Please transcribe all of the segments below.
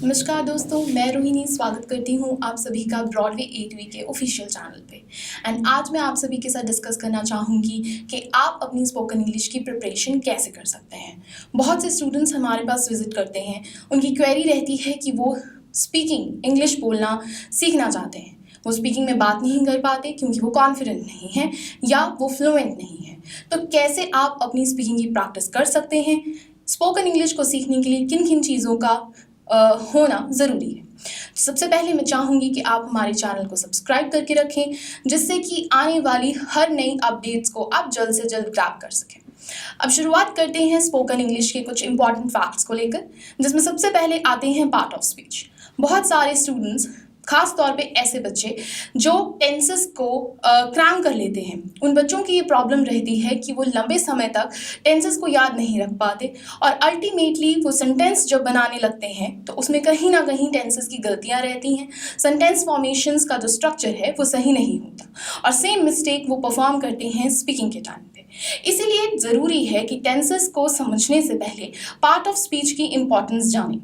नमस्कार दोस्तों, मैं रोहिणी स्वागत करती हूँ आप सभी का ब्रॉडवे 8वीं के ऑफिशियल चैनल पे। एंड आज मैं आप सभी के साथ डिस्कस करना चाहूँगी कि आप अपनी स्पोकन इंग्लिश की प्रिपरेशन कैसे कर सकते हैं। बहुत से स्टूडेंट्स हमारे पास विजिट करते हैं, उनकी क्वेरी रहती है कि वो स्पीकिंग इंग्लिश बोलना सीखना चाहते हैं। वो स्पीकिंग में बात नहीं कर पाते क्योंकि वो कॉन्फिडेंट नहीं है या वो फ्लुएंट नहीं है। तो कैसे आप अपनी स्पीकिंग की प्रैक्टिस कर सकते हैं? स्पोकन इंग्लिश को सीखने के लिए किन किन चीज़ों का होना ज़रूरी है। सबसे पहले मैं चाहूँगी कि आप हमारे चैनल को सब्सक्राइब करके रखें, जिससे कि आने वाली हर नई अपडेट्स को आप जल्द से जल्द ग्रैब कर सकें। अब शुरुआत करते हैं स्पोकन इंग्लिश के कुछ इंपॉर्टेंट फैक्ट्स को लेकर, जिसमें सबसे पहले आते हैं पार्ट ऑफ स्पीच। बहुत सारे स्टूडेंट्स, खास तौर पे ऐसे बच्चे जो टेंसेस को क्रैम कर लेते हैं, उन बच्चों की ये प्रॉब्लम रहती है कि वो लंबे समय तक टेंसेस को याद नहीं रख पाते और अल्टीमेटली वो सेंटेंस जब बनाने लगते हैं तो उसमें कहीं ना कहीं टेंसेस की गलतियां रहती हैं। सेंटेंस फॉर्मेशंस का जो स्ट्रक्चर है वो सही नहीं होता और सेम मिस्टेक वो परफॉर्म करते हैं स्पीकिंग के टाइम पे। इसीलिए ज़रूरी है कि टेंसेस को समझने से पहले पार्ट ऑफ स्पीच की इम्पोर्टेंस जानें,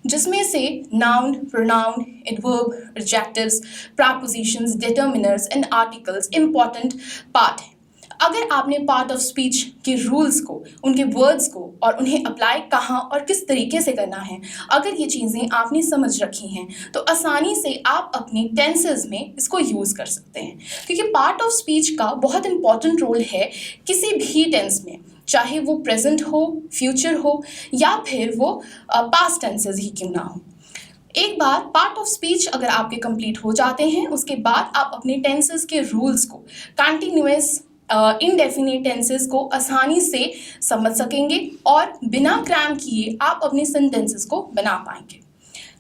जिसमें से noun, pronoun, adverb, adjectives, prepositions, determiners and articles important part है। अगर आपने पार्ट ऑफ स्पीच के रूल्स को, उनके वर्ड्स को और उन्हें अप्लाई कहाँ और किस तरीके से करना है, अगर ये चीज़ें आपने समझ रखी हैं तो आसानी से आप अपने टेंसेस में इसको यूज़ कर सकते हैं। क्योंकि पार्ट ऑफ स्पीच का बहुत इंपॉर्टेंट रोल है किसी भी टेंस में, चाहे वो प्रेजेंट हो, फ्यूचर हो या फिर वो पास्ट टेंसेस ही क्यों ना हो। एक बार पार्ट ऑफ स्पीच अगर आपके कंप्लीट हो जाते हैं, उसके बाद आप अपने टेंसेस के रूल्स को, कंटिन्यूअस इनडेफिनिट टेंसेस को आसानी से समझ सकेंगे और बिना क्रैम किए आप अपने सेंटेंसेस को बना पाएंगे।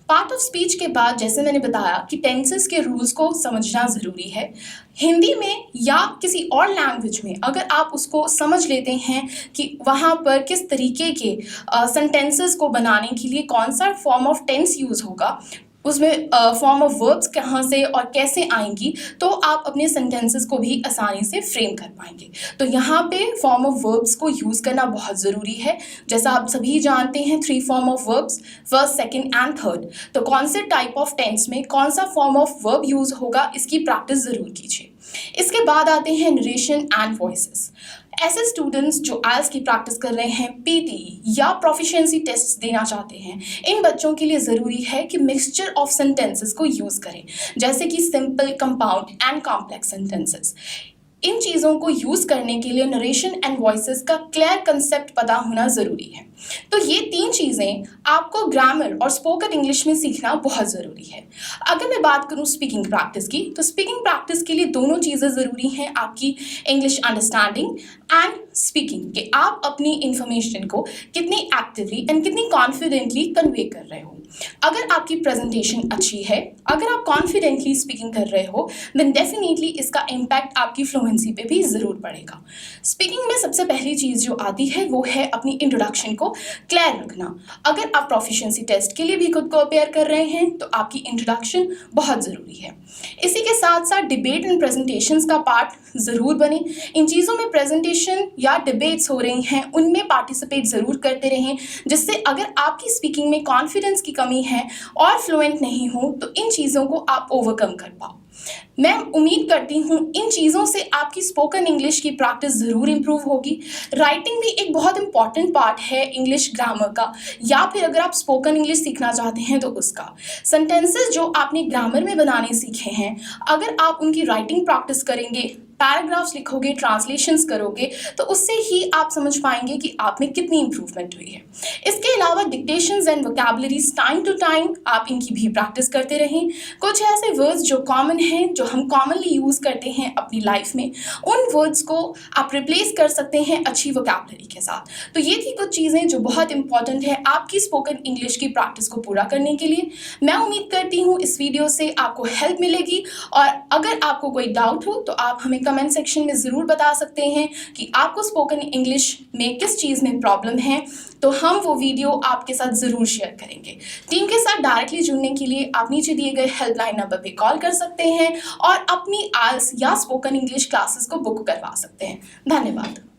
पार्ट ऑफ स्पीच के बाद जैसे मैंने बताया कि टेंसेस के रूल्स को समझना ज़रूरी है। हिंदी में या किसी और लैंग्वेज में अगर आप उसको समझ लेते हैं कि वहाँ पर किस तरीके के सेंटेंसेस को बनाने के लिए कौन सा फॉर्म ऑफ टेंस यूज़ होगा, उसमें फॉर्म ऑफ वर्ब्स कहाँ से और कैसे आएंगी, तो आप अपने सेंटेंसेस को भी आसानी से फ्रेम कर पाएंगे। तो यहाँ पे फॉर्म ऑफ वर्ब्स को यूज़ करना बहुत ज़रूरी है। जैसा आप सभी जानते हैं 3 form of verbs, first, second and third. तो कौन से टाइप ऑफ टेंस में कौन सा फॉर्म ऑफ वर्ब यूज़ होगा, इसकी प्रैक्टिस ज़रूर कीजिए। इसके बाद आते हैं नरेशन एंड वॉइसेस। ऐसे स्टूडेंट्स जो आइल्स की प्रैक्टिस कर रहे हैं, पीटी या प्रोफिशिएंसी टेस्ट देना चाहते हैं, इन बच्चों के लिए ज़रूरी है कि मिक्सचर ऑफ सेंटेंसेस को यूज़ करें, जैसे कि simple, compound and complex sentences. इन चीज़ों को यूज़ करने के लिए नरेशन एंड वॉइसेस का क्लियर कंसेप्ट पता होना ज़रूरी है। तो ये 3 चीज़ें आपको ग्रामर और स्पोकन इंग्लिश में सीखना बहुत ज़रूरी है। अगर मैं बात करूँ स्पीकिंग प्रैक्टिस की, तो स्पीकिंग प्रैक्टिस के लिए दोनों चीज़ें ज़रूरी हैं, आपकी इंग्लिश अंडरस्टैंडिंग एंड स्पीकिंग, कि आप अपनी इंफॉर्मेशन को कितनी एक्टिवली एंड कितनी कॉन्फिडेंटली कन्वे कर रहे हो। अगर आपकी प्रेजेंटेशन अच्छी है, अगर आप कॉन्फिडेंटली स्पीकिंग कर रहे हो, देन डेफिनेटली इसका इम्पैक्ट आपकी फ्लुएंसी पे भी ज़रूर पड़ेगा। स्पीकिंग में सबसे पहली चीज़ जो आती है वो है अपनी इंट्रोडक्शन को क्लियर रखना। अगर आप प्रोफिशिएंसी टेस्ट के लिए भी खुद को अपेयर कर रहे हैं तो आपकी इंट्रोडक्शन बहुत ज़रूरी है। इसी के साथ साथ डिबेट एंड प्रेजेंटेशंस का पार्ट ज़रूर बने। इन चीज़ों में प्रेजेंटेशन या डिबेट्स हो रही हैं, उनमें पार्टिसिपेट ज़रूर करते रहें, जिससे अगर आपकी स्पीकिंग में कॉन्फिडेंस की कमी है और फ्लुएंट नहीं हो तो इन चीज़ों को आप ओवरकम कर पाओ। मैं उम्मीद करती हूँ इन चीज़ों से आपकी स्पोकन इंग्लिश की प्रैक्टिस ज़रूर इम्प्रूव होगी। राइटिंग भी एक बहुत इंपॉर्टेंट पार्ट है इंग्लिश ग्रामर का, या फिर अगर आप स्पोकन इंग्लिश सीखना चाहते हैं तो उसका। सेंटेंसेस जो आपने ग्रामर में बनाने सीखे हैं, अगर आप उनकी राइटिंग प्रैक्टिस करेंगे, पैराग्राफ्स लिखोगे, ट्रांसलेशंस करोगे, तो उससे ही आप समझ पाएंगे कि आप में कितनी इंप्रूवमेंट हुई है। इसके अलावा dictations and vocabularies time to time आप इनकी भी प्रैक्टिस करते रहें। कुछ ऐसे वर्ड्स जो कॉमन हैं, जो हम कॉमनली यूज़ करते हैं अपनी लाइफ में, उन वर्ड्स को आप रिप्लेस कर सकते हैं अच्छी वोकैबुलरी के साथ। तो ये थी कुछ चीज़ें जो बहुत इंपॉर्टेंट है आपकी स्पोकन इंग्लिश की प्रैक्टिस को पूरा करने के लिए। मैं उम्मीद करती हूँ इस वीडियो से आपको हेल्प मिलेगी, और अगर आपको कोई डाउट हो तो आप हमें कमेंट सेक्शन में ज़रूर बता सकते हैं कि आपको स्पोकन इंग्लिश में किस चीज़ में प्रॉब्लम है, तो हम वो वीडियो आपके साथ ज़रूर शेयर करेंगे। टीम के साथ डायरेक्टली जुड़ने के लिए आप नीचे दिए गए हेल्पलाइन नंबर पे कॉल कर सकते हैं और अपनी आइल्स या स्पोकन इंग्लिश क्लासेस को बुक करवा सकते हैं। धन्यवाद।